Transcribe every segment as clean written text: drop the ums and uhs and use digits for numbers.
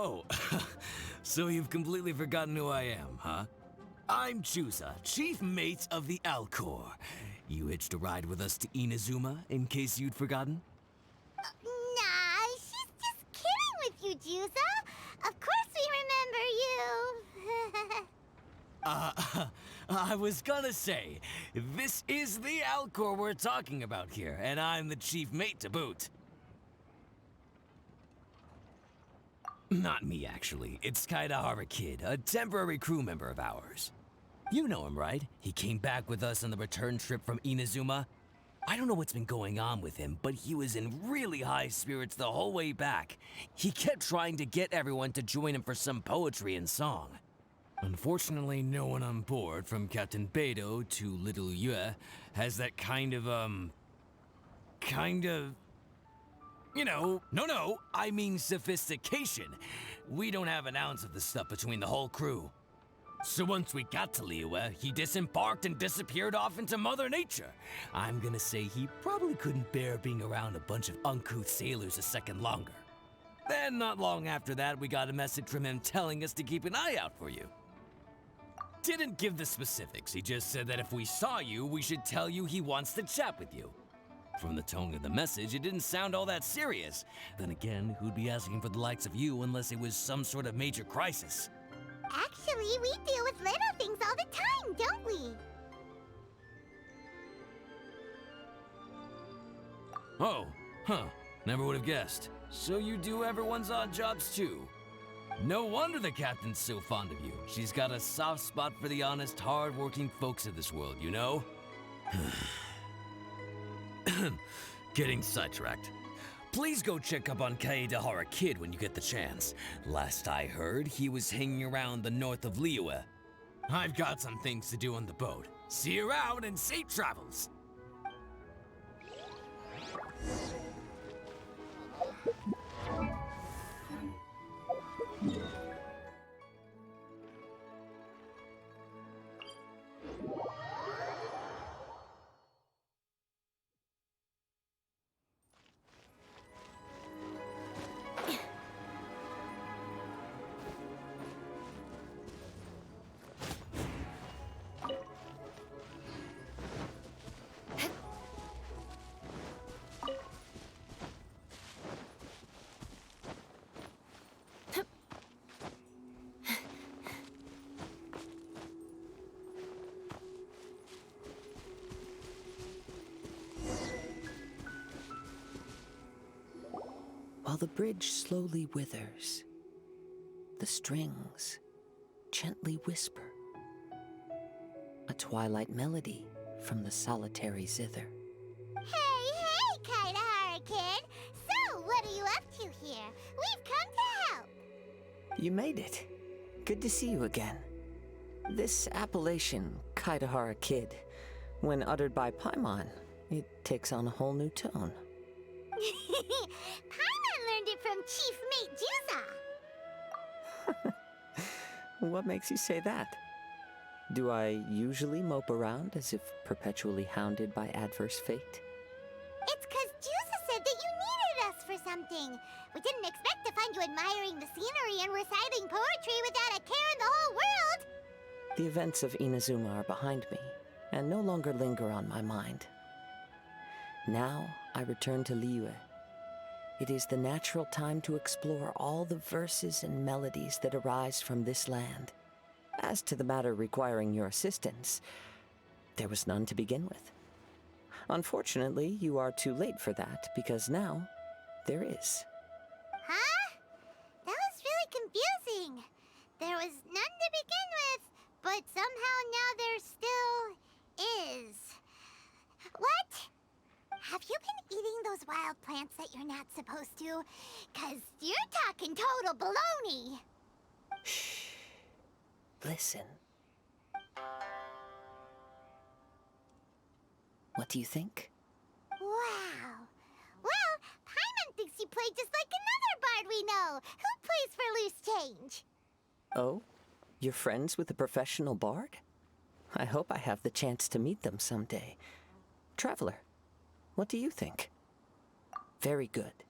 Oh, so you've completely forgotten who I am, huh? I'm Chusa, Chief Mate of the Alcor. You hitched a ride with us to Inazuma, in case you'd forgotten? Nah, she's just kidding with you, Juza. Of course we remember you. I was gonna say, this is the Alcor we're talking about here, and I'm the Chief Mate to boot. Not me, actually. It's Kaidahara Kid, a temporary crew member of ours. You know him, right? He came back with us on the return trip from Inazuma. I don't know what's been going on with him, but he was in really high spirits the whole way back. He kept trying to get everyone to join him for some poetry and song. Unfortunately, no one on board, from Captain Beidou to Little Yue, has that kind of, you know, no, I mean sophistication. We don't have an ounce of the stuff between the whole crew. So once we got to Liyue, he disembarked and disappeared off into Mother Nature. I'm gonna say he probably couldn't bear being around a bunch of uncouth sailors a second longer. Then, not long after that, we got a message from him telling us to keep an eye out for you. Didn't give the specifics, he just said that if we saw you, we should tell you he wants to chat with you. From the tone of the message, it didn't sound all that serious. Then again, who'd be asking for the likes of you unless it was some sort of major crisis? Actually, we deal with little things all the time, don't we? Oh, huh. Never would have guessed. So you do everyone's odd jobs too. No wonder the captain's so fond of you. She's got a soft spot for the honest, hard-working folks of this world, you know? Getting sidetracked. Please go check up on Kaedahara Kid when you get the chance. Last I heard, he was hanging around the north of Liyue. I've got some things to do on the boat. See you around and safe travels! While the bridge slowly withers, the strings gently whisper, a twilight melody from the solitary zither. Hey, Kaidahara Kid! So, what are you up to here? We've come to help! You made it. Good to see you again. This appellation, Kaidahara Kid, when uttered by Paimon, it takes on a whole new tone. Paimon learned it from Chief Mate Juza. What makes you say that? Do I usually mope around as if perpetually hounded by adverse fate? It's 'cause Juza said that you needed us for something. We didn't expect to find you admiring the scenery and reciting poetry without a care in the whole world. The events of Inazuma are behind me, and no longer linger on my mind. Now I return to Liyue. It is the natural time to explore all the verses and melodies that arise from this land. As to the matter requiring your assistance, there was none to begin with. Unfortunately, you are too late for that, because now there is. Huh? That was really confusing. There was none to begin with, but somehow now there still is. What? Have you been eating those wild plants that you're not supposed to? 'Cause you're talking total baloney. Shh. Listen. What do you think? Wow. Well, Paimon thinks you play just like another bard we know, who plays for loose change. Oh? You're friends with a professional bard? I hope I have the chance to meet them someday. Traveler, what do you think? Very good.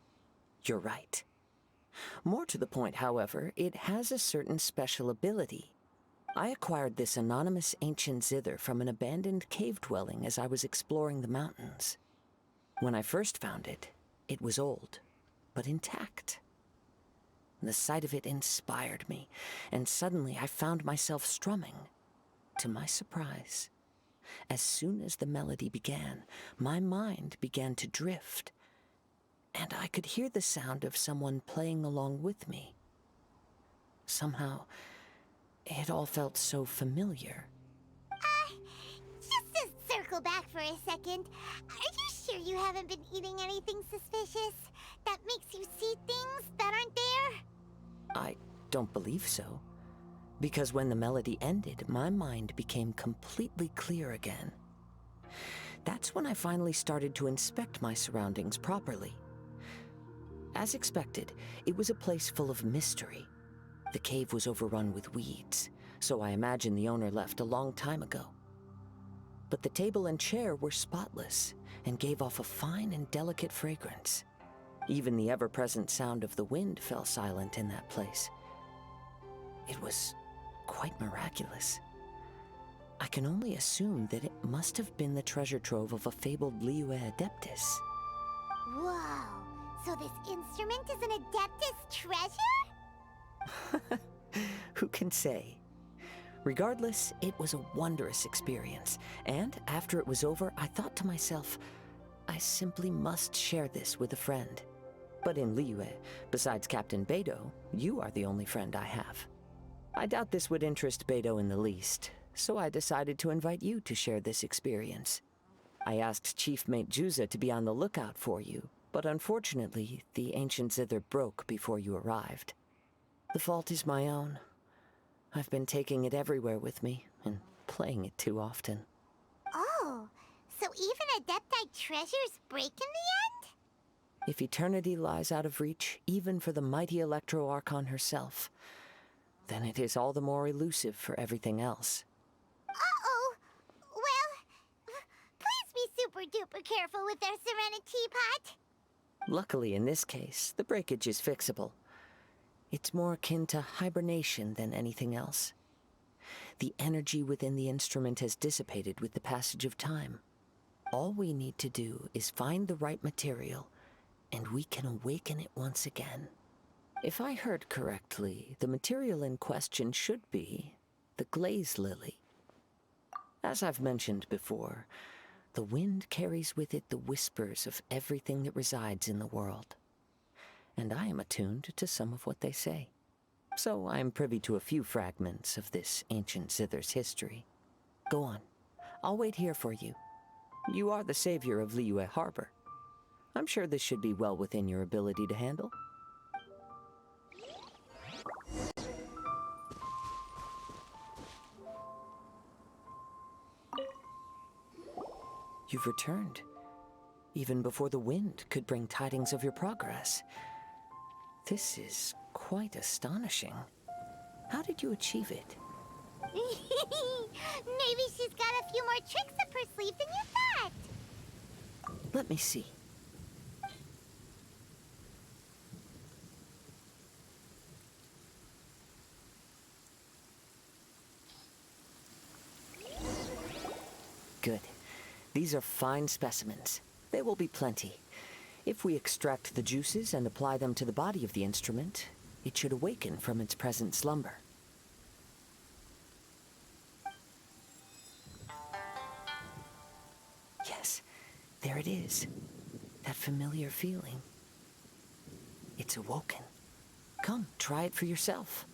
You're right. More to the point, however, it has a certain special ability. I acquired this anonymous ancient zither from an abandoned cave dwelling as I was exploring the mountains. When I first found it, it was old, but intact. The sight of it inspired me, and suddenly I found myself strumming. To my surprise, as soon as the melody began, my mind began to drift, and I could hear the sound of someone playing along with me. Somehow, it all felt so familiar. Just to circle back for a second, are you sure you haven't been eating anything suspicious that makes you see things that aren't there? I don't believe so. Because when the melody ended, my mind became completely clear again. That's when I finally started to inspect my surroundings properly. As expected, it was a place full of mystery. The cave was overrun with weeds, so I imagine the owner left a long time ago. But the table and chair were spotless and gave off a fine and delicate fragrance. Even the ever-present sound of the wind fell silent in that place. It was quite miraculous. I can only assume that it must have been the treasure trove of a fabled Liyue Adeptus. Whoa, so this instrument is an Adeptus treasure? Who can say? Regardless, it was a wondrous experience, and after it was over, I thought to myself, I simply must share this with a friend. But in Liyue, besides Captain Beidou, you are the only friend I have. I doubt this would interest Beidou in the least, so I decided to invite you to share this experience. I asked Chief Mate Juza to be on the lookout for you, but unfortunately, the ancient zither broke before you arrived. The fault is my own. I've been taking it everywhere with me, and playing it too often. Oh, so even Adeptite treasures break in the end? If eternity lies out of reach, even for the mighty Electro Archon herself, then it is all the more elusive for everything else. Uh-oh. Well, please be super duper careful with their Serenity Pot. Luckily, in this case, the breakage is fixable. It's more akin to hibernation than anything else. The energy within the instrument has dissipated with the passage of time. All we need to do is find the right material, and we can awaken it once again. If I heard correctly, the material in question should be the glaze lily. As I've mentioned before, the wind carries with it the whispers of everything that resides in the world. And I am attuned to some of what they say. So I am privy to a few fragments of this ancient zither's history. Go on. I'll wait here for you. You are the savior of Liyue Harbor. I'm sure this should be well within your ability to handle. You've returned, even before the wind could bring tidings of your progress. This is quite astonishing. How did you achieve it? Maybe she's got a few more tricks up her sleeve than you thought. Let me see. Good. These are fine specimens. There will be plenty. If we extract the juices and apply them to the body of the instrument, it should awaken from its present slumber. Yes, there it is. That familiar feeling. It's awoken. Come, try it for yourself.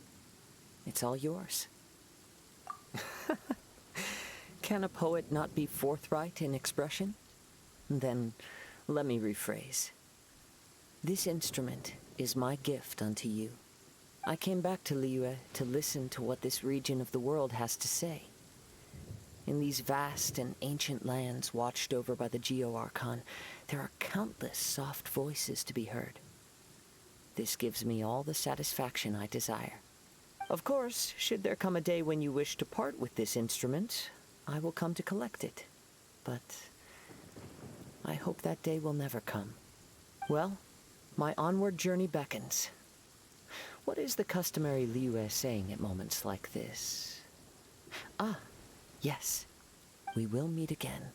It's all yours. Can a poet not be forthright in expression? Then, let me rephrase. This instrument is my gift unto you. I came back to Liyue to listen to what this region of the world has to say. In these vast and ancient lands watched over by the Geo-Archon, there are countless soft voices to be heard. This gives me all the satisfaction I desire. Of course, should there come a day when you wish to part with this instrument, I will come to collect it. But I hope that day will never come. Well, my onward journey beckons. What is the customary Liyue saying at moments like this? Ah, yes. We will meet again.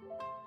Bye.